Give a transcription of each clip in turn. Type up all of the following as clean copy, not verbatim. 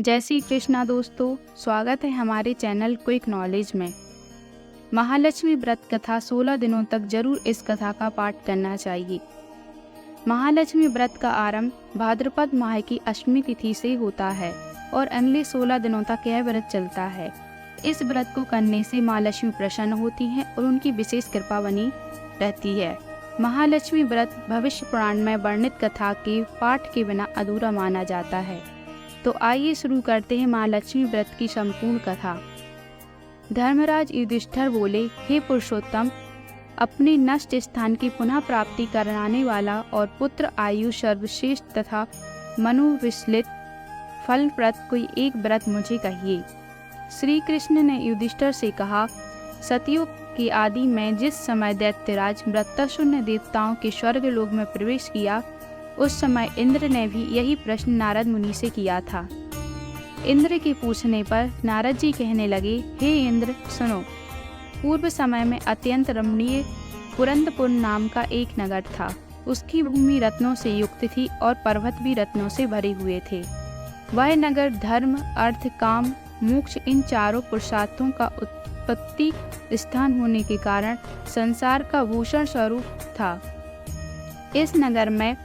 जय श्री कृष्णा दोस्तों, स्वागत है हमारे चैनल क्विक नॉलेज में। महालक्ष्मी व्रत कथा 16 दिनों तक जरूर इस कथा का पाठ करना चाहिए। महालक्ष्मी व्रत का आरंभ भाद्रपद माह की अष्टमी तिथि से होता है और अगले 16 दिनों तक यह व्रत चलता है। इस व्रत को करने से माँ लक्ष्मी प्रसन्न होती हैं और उनकी विशेष कृपा बनी रहती है। महालक्ष्मी व्रत भविष्य पुराण में वर्णित कथा के पाठ के बिना अधूरा माना जाता है। तो आइए शुरू करते हैं महालक्ष्मी व्रत की संपूर्ण कथा। धर्मराज युधिष्ठिर बोले, हे पुरुषोत्तम, अपने नष्ट स्थान की पुनः प्राप्ति कराने वाला और पुत्र आयु सर्वश्रेष्ठ तथा मनोविचलित फलप्रद कोई एक व्रत मुझे कहिए। श्री कृष्ण ने युधिष्ठिर से कहा, सतयुग के आदि में जिस समय दैत्यराज मृत्युंजय ने देवताओं के स्वर्गलोक में प्रवेश किया, उस समय इंद्र ने भी यही प्रश्न नारद मुनि से किया था। इंद्र के पूछने पर नारद जी कहने लगे, हे इंद्र सुनो, पूर्व समय में अत्यंत रमणीय पुरंदपुर नाम का एक नगर था। उसकी भूमि रत्नों से युक्त थी और पर्वत भी रत्नों से भरे हुए थे। वह नगर धर्म, अर्थ, काम, मोक्ष इन चारों पुरुषार्थों का उत्पत्ति स्थान होने के कारण संसार का भूषण स्वरूप था। इस नगर में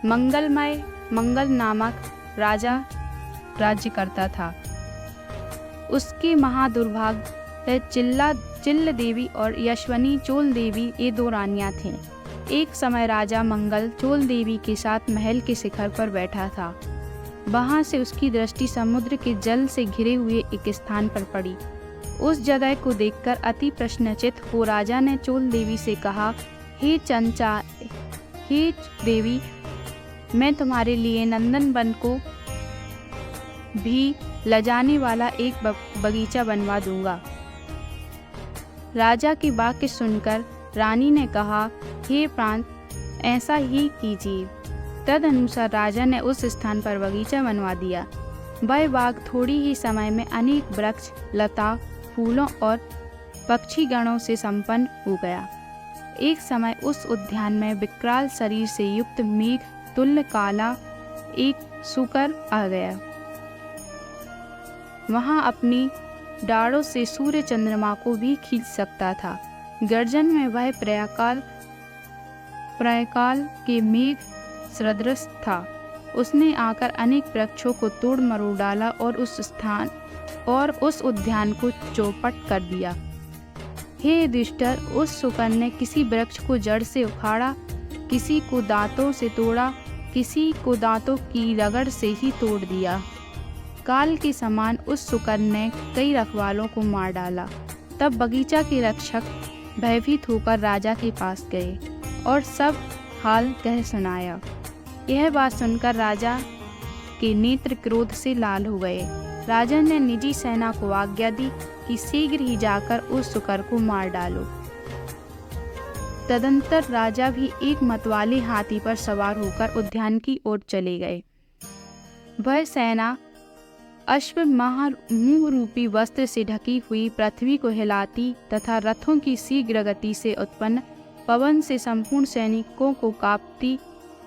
मंगलमय मंगल नामक राजा राज्य करता था। उसके महादुर्भाग्य चिल्ल देवी और यशवनी चोल देवी ये दो रानियां थीं। एक समय राजा मंगल चोल देवी के साथ महल के शिखर पर बैठा था। वहां से उसकी दृष्टि समुद्र के जल से घिरे हुए एक स्थान पर पड़ी। उस जगह को देखकर अति प्रश्नचित हो राजा ने चोल देवी से कहा, हे देवी, मैं तुम्हारे लिए नंदन वन को भी लजाने वाला एक बगीचा बनवा दूंगा। राजा की वाक्य सुनकर रानी ने कहा, हे प्रांत, ऐसा ही कीजिए। तदनुसार राजा ने उस स्थान पर बगीचा बनवा दिया। वह बाग थोड़ी ही समय में अनेक वृक्ष, लता, फूलों और पक्षी गणों से संपन्न हो गया। एक समय उस उद्यान में विकराल शरीर से युक्त मेघ तुल्य काला एक सूकर आ गया। वहां अपनी डाढ़ों से सूर्य चंद्रमा को भी खींच सकता था। गर्जन में वह प्रयाकाल के मेघ सदृश था। उसने आकर अनेक वृक्षों को तोड़ मरोड़ डाला और उस उद्यान को चौपट कर दिया। हे युधिष्ठिर, उस सूकर ने किसी वृक्ष को जड़ से उखाड़ा, किसी को दांतों से तोड़ा, किसी को दांतों की रगड़ से ही तोड़ दिया। काल के समान उस सूकर ने कई रखवालों को मार डाला। तब बगीचा के रक्षक भयभीत होकर राजा के पास गए और सब हाल कह सुनाया। यह बात सुनकर राजा के नेत्र क्रोध से लाल हो गए। राजा ने निजी सेना को आज्ञा दी कि शीघ्र ही जाकर उस सूकर को मार डालो। तदंतर राजा भी एक मतवाले हाथी पर सवार होकर उद्यान की ओर चले गए। वह सेना अश्वमुह रूपी वस्त्र से ढकी हुई पृथ्वी को हिलाती तथा रथों की शीघ्र गति से उत्पन्न पवन से संपूर्ण सैनिकों को कांपती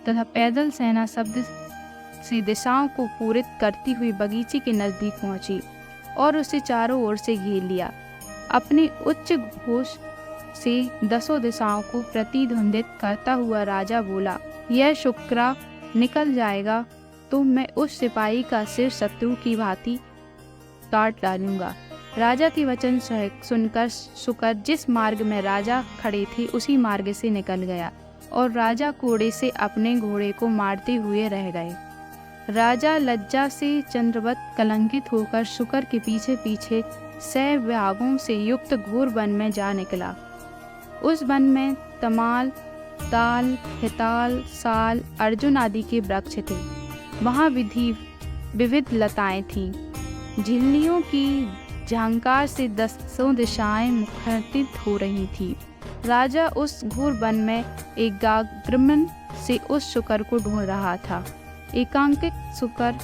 तथा पैदल सेना शब्द से दिशाओं को पूरित करती हुई बगीचे के नजदीक पहुंची और उसे चारों ओर से घेर लिया। अपने उच्च घोष से 10 दिशाओं को प्रतिध्वनित करता हुआ राजा बोला, यह शुक्रा निकल जाएगा तो मैं उस सिपाही का सिर शत्रु की भांति काट डालूंगा। राजा के वचन सुनकर शुक्र जिस मार्ग में राजा खड़े थे उसी मार्ग से निकल गया और राजा कोड़े से अपने घोड़े को मारते हुए रह गए। राजा लज्जा से चंद्रवत कलंकित होकर शुक्र के पीछे पीछे 100 विभागों से युक्त घोर वन में जा निकला। उस वन में तमाल, ताल, हिताल, साल, अर्जुन आदि के वृक्ष थे। वहाँ विविध लताएं थीं। झिल्लियों की झंकार से 10 दिशाएं मुखरित हो रही थी। राजा उस घोर वन में एकाग्रमन से उस शुकर को ढूंढ रहा था। एकांकित शुकर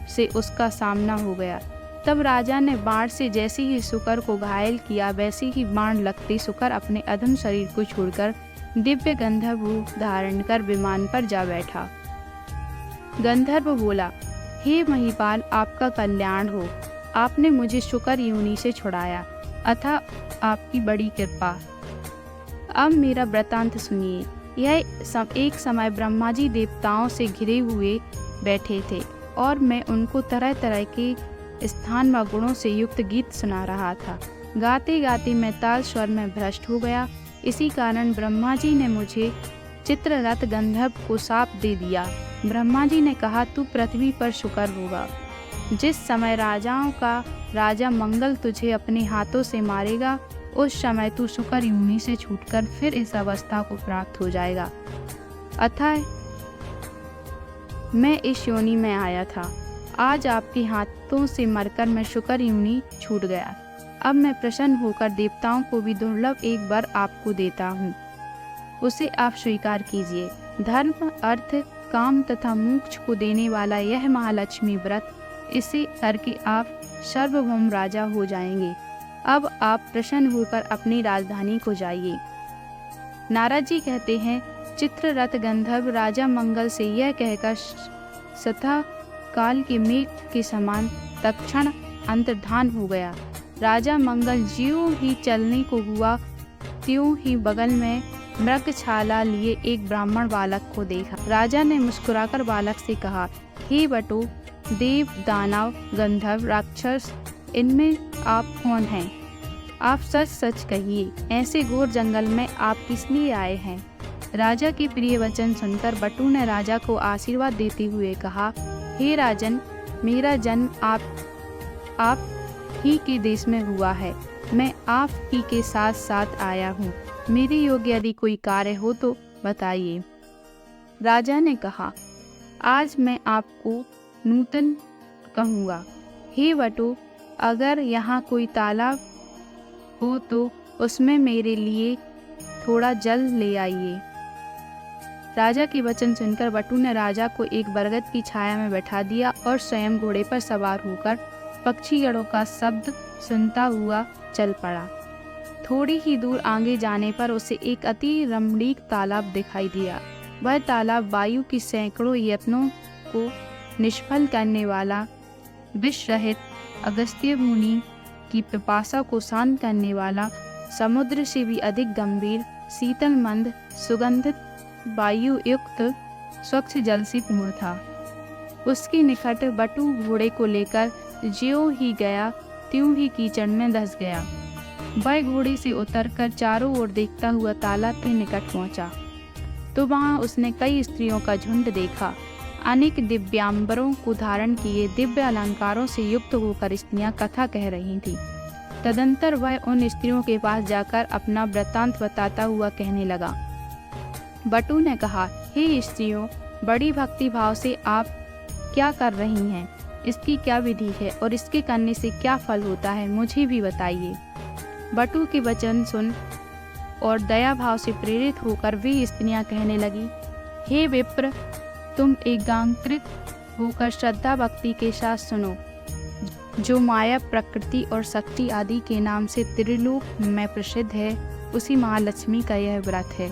से उसका सामना हो गया। तब राजा ने बाण से जैसे ही शुकर को घायल किया, वैसे ही बाण लगते शुकर अपने अधम शरीर को छोड़कर दिव्य गंधर्व रूप धारण कर विमान पर जा बैठा। गंधर्व बोला, हे महिपाल, आपका कल्याण हो। आपने मुझे शुकर योनि से छुड़ाया, अतः आपकी बड़ी कृपा। अब मेरा वृतांत सुनिए। एक समय ब्रह्मा जी देवताओं से घिरे हुए बैठे थे और मैं उनको तरह तरह के स्थान व गुणों से युक्त गीत सुना रहा था। गाते गाते मैं ताल स्वर में भ्रष्ट हो गया। इसी कारण ब्रह्मा जी ने मुझे चित्ररथ गंधर्व को शाप दे दिया। ब्रह्मा जी ने कहा, तू पृथ्वी पर शुकर होगा। जिस समय राजाओं का राजा मंगल तुझे अपने हाथों से मारेगा, उस समय तू शुकर योनि से छूटकर फिर इस अवस्था को प्राप्त हो जाएगा। अतः मैं इस योनि में आया था। आज आपके हाथों से मरकर मैं शुकर योनि छूट गया। अब मैं प्रसन्न होकर देवताओं को भी दुर्लभ एक वर आपको देता हूँ, उसे आप स्वीकार कीजिए। धर्म, अर्थ, काम तथा मोक्ष को देने वाला यह महालक्ष्मी व्रत, इसे करके आप सार्वभौम राजा हो जाएंगे। अब आप प्रसन्न होकर अपनी राजधानी को जाइए। नारद जी कहते हैं, चित्ररथ गंधर्व राजा मंगल से यह कहकर सतह काल के मेघ के समान तत्क्षण अंतर्धान हो गया। राजा मंगल ज्यों ही चलने को हुआ, त्यों ही बगल में मृगछाला लिए एक ब्राह्मण बालक को देखा। राजा ने मुस्कुराकर बालक से कहा, हे बटो, देव, दानव, गंधर्व, राक्षस, इनमें आप कौन हैं? आप सच सच कहिए, ऐसे घोर जंगल में आप किस लिए आए हैं? राजा के प्रिय वचन सुनकर बटू ने राजा को आशीर्वाद देते हुए कहा, हे राजन, मेरा जन्म आप ही के देश में हुआ है। मैं आप ही के साथ साथ आया हूँ। मेरे योग्य यदि कोई कार्य हो तो बताइए। राजा ने कहा, आज मैं आपको नूतन कहूँगा। हे बटू, अगर यहाँ कोई तालाब हो तो उसमें मेरे लिए थोड़ा जल ले आइए। राजा के वचन सुनकर बटू ने राजा को एक बरगद की छाया में बैठा दिया और स्वयं घोड़े पर सवार होकर पक्षीगणों का शब्द सुनता हुआ चल पड़ा। थोड़ी ही दूर आगे जाने पर उसे एक अति रमणीक तालाब दिखाई दिया। वह तालाब वायु की सैकड़ों यत्नों को निष्फल करने वाला, विष रहित, अगस्त्य मुनि की पिपासा को शांत करने वाला, समुद्र से भी अधिक गंभीर, शीतल मंद, सुगंधित वायु युक्त स्वच्छ जल से पूर्ण था। उसके निकट बटू घोड़े को लेकर ज्यों ही गया त्यों ही कीचड़ में धंस गया। वह घोड़े से उतरकर चारों ओर देखता हुआ तालाब के निकट पहुंचा तो वहां उसने कई स्त्रियों का झुंड देखा। अनेक दिव्यांबरों को धारण किए दिव्य अलंकारों से युक्त होकर स्त्रियां कथा कह रही थीं। तदंतर वह उन स्त्रियों के पास जाकर अपना वृत्तांत बताता हुआ कहने लगा। बटू ने कहा, हे स्त्रियों, बड़ी भक्ति भाव से आप क्या कर रही हैं? इसकी क्या विधि है और इसके करने से क्या फल होता है, मुझे भी बताइए। बटू के वचन सुन और दया भाव से प्रेरित होकर वे स्त्रियां कहने लगी, हे विप्र, तुम एकांकृत होकर श्रद्धा भक्ति के साथ सुनो। जो माया, प्रकृति और शक्ति आदि के नाम से त्रिलोक में प्रसिद्ध है, उसी महालक्ष्मी का यह व्रत है।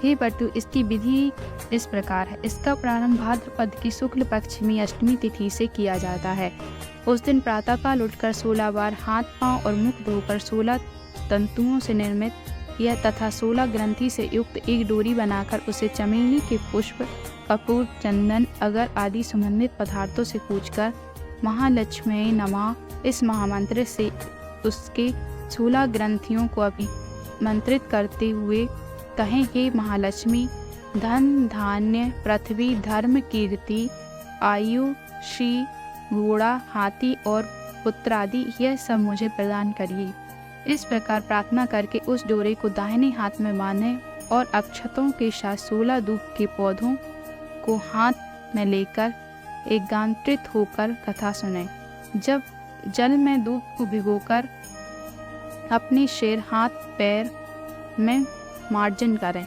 हे बटू, इसकी विधि इस प्रकार है। इसका प्रारंभ भाद्रपद की शुक्ल पक्ष में अष्टमी तिथि से किया जाता है। उस दिन प्रातःकाल उठकर 16 बार हाथ, पांव और मुख धोकर 16 तंतुओं से निर्मित यह तथा 16 ग्रंथि से युक्त एक डोरी बनाकर उसे चमेली के पुष्प, कपूर, चंदन, अगर आदि सुगंधित पदार्थों से पूजकर महालक्ष्मी नमः इस महामंत्र से उसके 16 ग्रंथियों को अभिमंत्रित करते हुए कहें, हे महालक्ष्मी, धन, धान्य, पृथ्वी, धर्म, कीर्ति, आयु, श्री, घोड़ा, हाथी और पुत्र आदि यह सब मुझे प्रदान करिए। इस प्रकार प्रार्थना करके उस डोरे को दाहिने हाथ में बांधे और अक्षतों के साथ 16 धूप के पौधों को हाथ में लेकर एकांत्रित होकर कथा सुने। जब जल में दूध को भिगोकर अपने सिर, हाथ, पैर में मार्जन करें।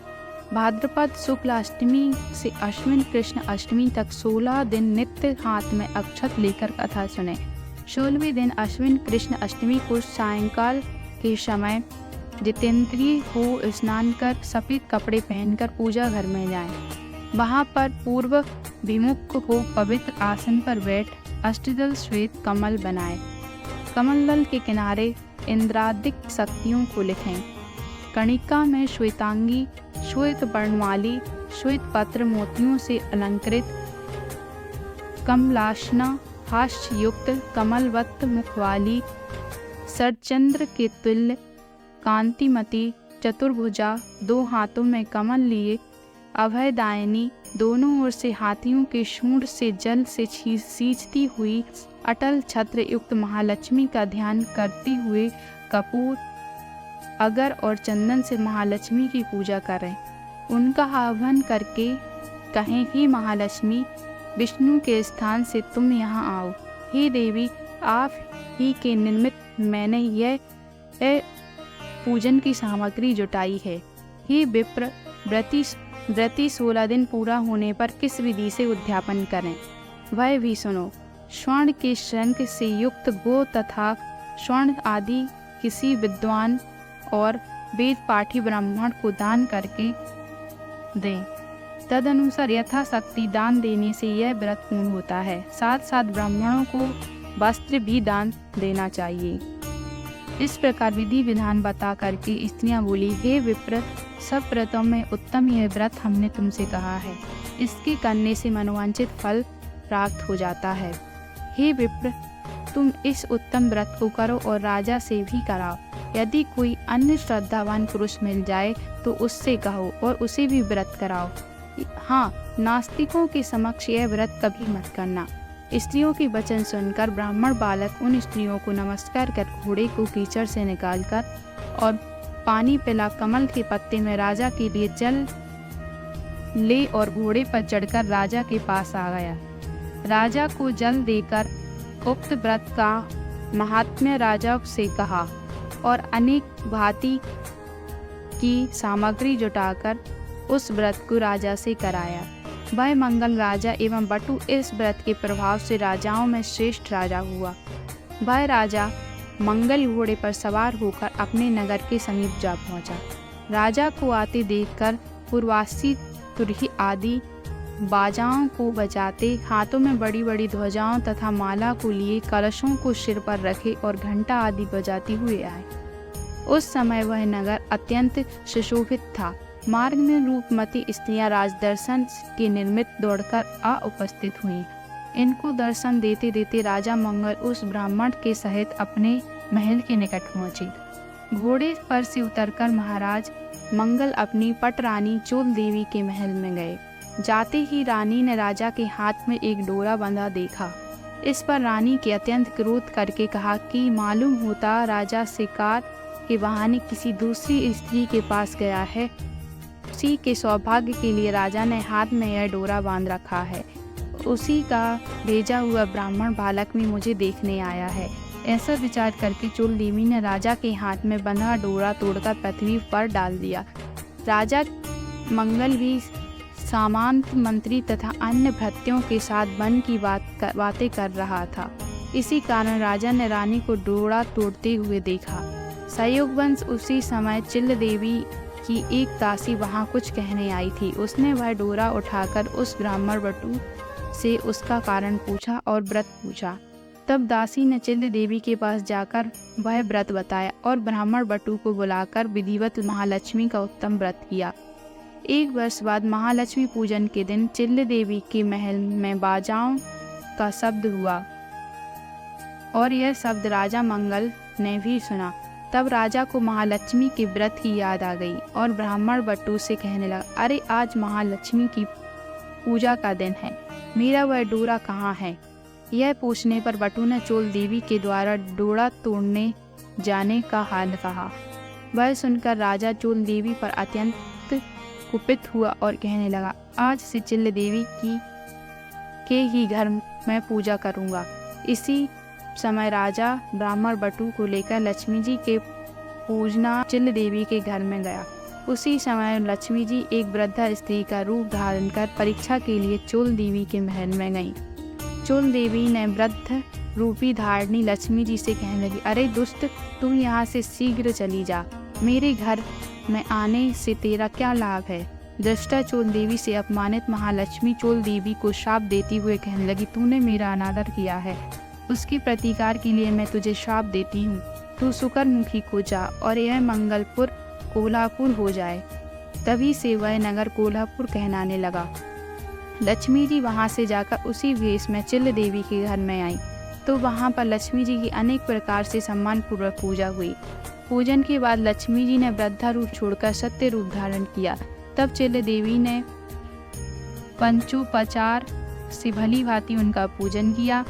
भाद्रपद शुक्ल अष्टमी से अश्विन कृष्ण अष्टमी तक 16 दिन नित्य हाथ में अक्षत लेकर कथा सुने। 16वें दिन अश्विन कृष्ण अष्टमी को सायंकाल के समय जितेंद्रिय हो स्नान कर सफ़ेद कपड़े पहनकर पूजा घर में जाएं। वहाँ पर पूर्व विमुख हो पवित्र आसन पर बैठ अष्टदल श्वेत कमल बनाए। कमल दल के किनारे इंद्रादिक शक्तियों को लिखें। कणिका में श्वेतांगी, श्वेत वर्ण वाली, श्वेत पत्र मोतियों से अलंकृत, कमलासना, हास्य युक्त, कमलवत मुख वाली, शरचंद्र के तुल्य, कांतिमती, चतुर्भुजा, 2 हाथों में कमल लिए, अभयदायिनी, दोनों ओर से हाथियों के सूंड से जल से सींचती हुई, अटल छत्र युक्त महालक्ष्मी का ध्यान करते हुए कपूर, अगर और चंदन से महालक्ष्मी की पूजा करें। उनका आह्वान करके कहें, हे महालक्ष्मी, विष्णु के स्थान से तुम यहाँ आओ। हे देवी, आप ही के निमित्त मैंने यह पूजन की सामग्री जुटाई है। हे विप्र, व्रती 16 दिन पूरा होने पर किस विधि से उद्यापन करें, वह भी सुनो। स्वर्ण के शंख से युक्त गो तथा स्वर्ण आदि किसी विद्वान और वेद पाठी ब्राह्मण को दान करके दें। तदनुसार यथाशक्ति दान देने से यह व्रत पूर्ण होता है। साथ साथ ब्राह्मणों को वस्त्र भी दान देना चाहिए। इस प्रकार विधि विधान बता करके स्त्रियां बोली, हे विप्र, सब व्रतों में उत्तम यह व्रत हमने तुमसे कहा है। इसके करने से मनोवांछित फल प्राप्त हो जाता है। हे विप्र, तुम इस उत्तम व्रत को करो और राजा से भी कराओ। यदि कोई अन्य श्रद्धावान पुरुष मिल जाए तो उससे कहो और उसे भी व्रत कराओ। हाँ, नास्तिकों के समक्ष यह व्रत कभी मत करना। स्त्रियों के वचन सुनकर ब्राह्मण बालक उन स्त्रियों को नमस्कार कर घोड़े को कीचड़ से निकालकर और पानी पिला कमल के पत्ते में राजा के लिए जल ले और घोड़े पर चढ़कर राजा के पास आ गया। राजा को जल देकर उक्त व्रत का महात्म्य राजा से कहा और अनेक भांति की सामग्री जुटाकर उस व्रत को राजा से कराया। वह मंगल राजा एवं बटु इस व्रत के प्रभाव से राजाओं में श्रेष्ठ राजा हुआ। वह राजा मंगल घोड़े पर सवार होकर अपने नगर के समीप जा पहुंचा। राजा को आते देखकर पूर्वासी तुरही आदि बाजाओं को बजाते, हाथों में बड़ी बड़ी ध्वजाओं तथा माला को लिए, कलशों को सिर पर रखे और घंटा आदि बजाते हुए आए। उस समय वह नगर अत्यंत सुशोभित था। मार्ग में रूपमती स्त्रियां राजदर्शन के निमित्त दौड़कर उपस्थित हुईं। इनको दर्शन देते देते राजा मंगल उस ब्राह्मण के सहित अपने महल के निकट पहुंचे। घोड़े पर से उतरकर महाराज मंगल अपनी पटरानी चोल देवी के महल में गए। जाते ही रानी ने राजा के हाथ में एक डोरा बंधा देखा। इस पर रानी के अत्यंत क्रोध करके कहा कि मालूम होता राजा शिकार के बहाने किसी दूसरी स्त्री के पास गया है। उसी के सौभाग्य के लिए राजा ने हाथ में यह डोरा बांध रखा है। उसी का भेजा हुआ ब्राह्मण बालक भी मुझे देखने आया है। ऐसा विचार करके चोल देवी ने राजा के हाथ में बंधा डोरा तोड़कर पृथ्वी पर डाल दिया। राजा मंगल भी सामंत मंत्री तथा अन्य भृत्यों के साथ वन की बातें कर रहा था। इसी कारण राजा ने रानी को डोरा तोड़ते हुए देखा। संयोगवश उसी समय चिल्ल देवी की एक दासी वहां कुछ कहने आई थी। उसने वह डोरा उठाकर उस ब्राह्मण बटू से उसका कारण पूछा और व्रत पूछा। तब दासी ने चिल्ल देवी के पास जाकर वह व्रत बताया और ब्राह्मण बटू को बुलाकर विधिवत महालक्ष्मी का उत्तम व्रत किया। 1 वर्ष बाद महालक्ष्मी पूजन के दिन चिल्ल देवी के महल में बाजाओं का शब्द हुआ और यह शब्द राजा मंगल ने भी सुना। तब राजा को महालक्ष्मी के व्रत की याद आ गई और ब्राह्मण बटू से कहने लगा, अरे आज महालक्ष्मी की पूजा का दिन है, मेरा वह डोरा कहाँ है? यह पूछने पर बटू ने चोल देवी के द्वारा डोरा तोड़ने जाने का हाल कहा। वह सुनकर राजा चोल देवी पर अत्यंत कुपित हुआ और कहने लगा, आज से चिल्ल देवी के ही घर में पूजा करूँगा। इसी समय राजा ब्राह्मण बटू को लेकर लक्ष्मी जी के पूजना चिल्ल देवी के घर में गया। उसी समय लक्ष्मी जी एक वृद्धा स्त्री का रूप धारण कर परीक्षा के लिए चोल देवी के महल में गईं। चोल देवी ने वृद्ध रूपी धारणी लक्ष्मी जी से कहने लगी, अरे दुष्ट, तुम यहाँ से शीघ्र चली जा। मेरे घर में आने से तेरा क्या लाभ है? दृष्टा चोल देवी से अपमानित महालक्ष्मी चोल देवी को श्राप देती हुए कहने लगी, तूने मेरा अनादर किया है, उसके प्रतिकार के लिए मैं तुझे श्राप देती हूँ। तू सुकरमुखी को जा और यह मंगलपुर कोल्हापुर हो जाए। तभी से वह नगर कोल्हापुर कहलाने लगा। लक्ष्मी जी वहाँ से जाकर उसी वेश में चिल्ल देवी के घर में आई तो वहाँ पर लक्ष्मी जी की अनेक प्रकार से सम्मान पूर्वक पूजा हुई। पूजन के बाद लक्ष्मी जी ने वृद्धा रूप छोड़कर सत्य रूप धारण किया। तब चिल्ल देवी ने पंचोपचार से भली भांति उनका पूजन किया।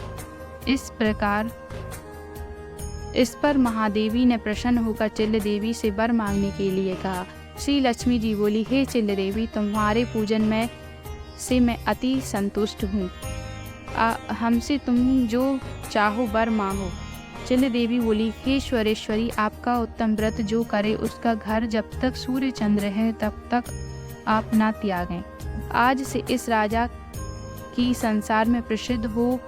इस पर महादेवी ने प्रसन्न होकर चिल्ल देवी से वर मांगने के लिए कहा। श्री लक्ष्मी जी बोली, हे चिल्ल देवी, तुम्हारे पूजन में से मैं अति संतुष्ट हूँ। हमसे तुम जो चाहो वर मांगो। चिल्ल देवी बोली, हे स्वरेश्वरी, आपका उत्तम व्रत जो करे उसका घर जब तक सूर्य चंद्र है तब तक आप ना त्यागें। आज से इस राजा की संसार में प्रसिद्ध हो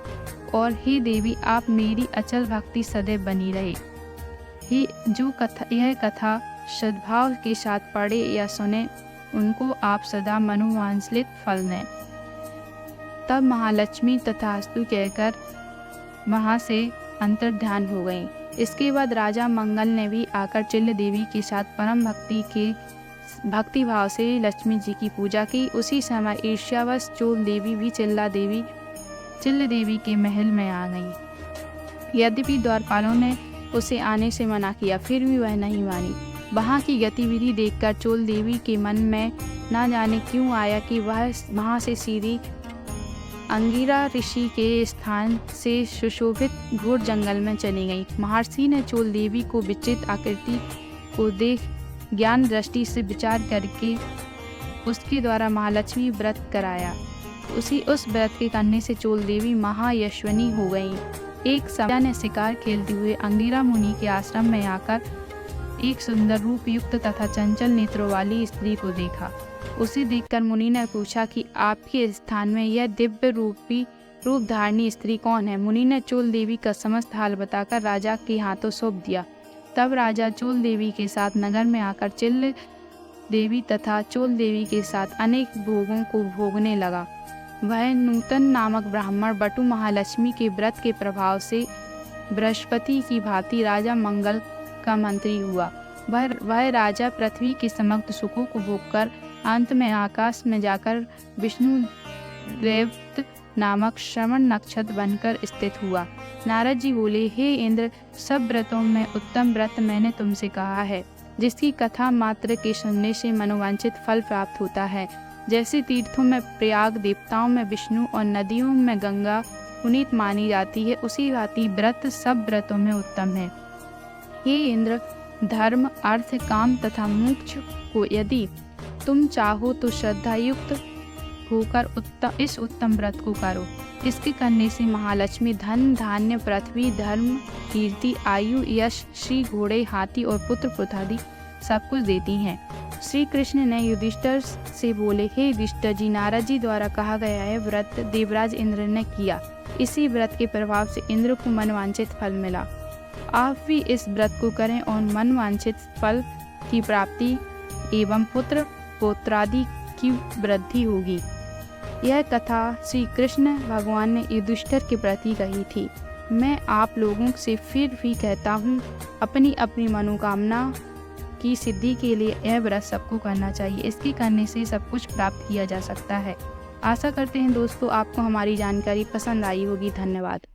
और हे देवी, आप मेरी अचल भक्ति सदैव बनी रहे। यह कथा सद्भाव के साथ पढ़े या सुने उनको आप सदा मनोवांछित फल दें। तब महालक्ष्मी तथास्तु कहकर वहाँ से अंतर्ध्यान हो गई। इसके बाद राजा मंगल ने भी आकर चिल्ल देवी के साथ परम भक्ति भाव से लक्ष्मी जी की पूजा की। उसी समय ईर्ष्यावश चोल देवी भी चिल्ल देवी के महल में आ गई। यद्यपि द्वारपालों ने उसे आने से मना किया, फिर भी वह नहीं मानी। वहाँ की गतिविधि देखकर चोल देवी के मन में ना जाने क्यों आया कि वह वहाँ से सीधी अंगिरा ऋषि के स्थान से सुशोभित घोर जंगल में चली गई। महर्षि ने चोल देवी को विचित्र आकृति को देख ज्ञान दृष्टि से विचार करके उसके द्वारा महालक्ष्मी व्रत कराया। उस व्रत के करने से चोल देवी महायशस्विनी हो गई। एक समय ने शिकार खेलते हुए अंगिरा मुनि के आश्रम में आकर एक सुंदर रूप युक्त तथा चंचल नेत्रों वाली स्त्री को देखा। उसे देखकर मुनि ने पूछा कि आपके स्थान में यह दिव्य रूप धारणी स्त्री कौन है। मुनि ने चोल देवी का समस्त हाल बताकर राजा के हाथों सौंप दिया। तब राजा चोल देवी के साथ नगर में आकर चिल्ल देवी तथा चोल देवी के साथ अनेक भोगों को भोगने लगा। वह नूतन नामक ब्राह्मण बटु महालक्ष्मी के व्रत के प्रभाव से बृहस्पति की भांति राजा मंगल का मंत्री हुआ। वह राजा पृथ्वी के समस्त सुखों को भोगकर अंत में आकाश में जाकर विष्णु देव नामक श्रवण नक्षत्र बनकर स्थित हुआ। नारद जी बोले, हे इंद्र, सब व्रतों में उत्तम व्रत मैंने तुमसे कहा है, जिसकी कथा मात्र के सुनने से मनोवांछित फल प्राप्त होता है। जैसे तीर्थों में प्रयाग, देवताओं में विष्णु और नदियों में गंगा पुनीत मानी जाती है, उसी भांति व्रत सब व्रतों में उत्तम है। हे इंद्र, धर्म, अर्थ, काम तथा मोक्ष को यदि तुम चाहो तो श्रद्धायुक्त होकर इस उत्तम व्रत को करो। इसके करने से महालक्ष्मी धन, धान्य, पृथ्वी, धर्म, कीर्ति, आयु, यश, श्री, घोड़े, हाथी और पुत्र पुत्रादि सब कुछ देती हैं। श्री कृष्ण ने युधिष्ठिर से बोले, हे युधिष्ठिर जी, नारद जी द्वारा कहा गया है व्रत देवराज इंद्र ने किया। इसी व्रत के प्रभाव से इंद्र को मनवांछित फल मिला। आप भी इस व्रत को करें और मनवांछित फल की प्राप्ति एवं पुत्र पौत्रादि की वृद्धि होगी। यह कथा श्री कृष्ण भगवान ने युधिष्ठिर के प्रति कही थी। मैं आप लोगों से फिर भी कहता हूँ, अपनी अपनी मनोकामना की सिद्धि के लिए यह व्रत सबको करना चाहिए। इसके करने से सब कुछ प्राप्त किया जा सकता है। आशा करते हैं दोस्तों आपको हमारी जानकारी पसंद आई होगी। धन्यवाद।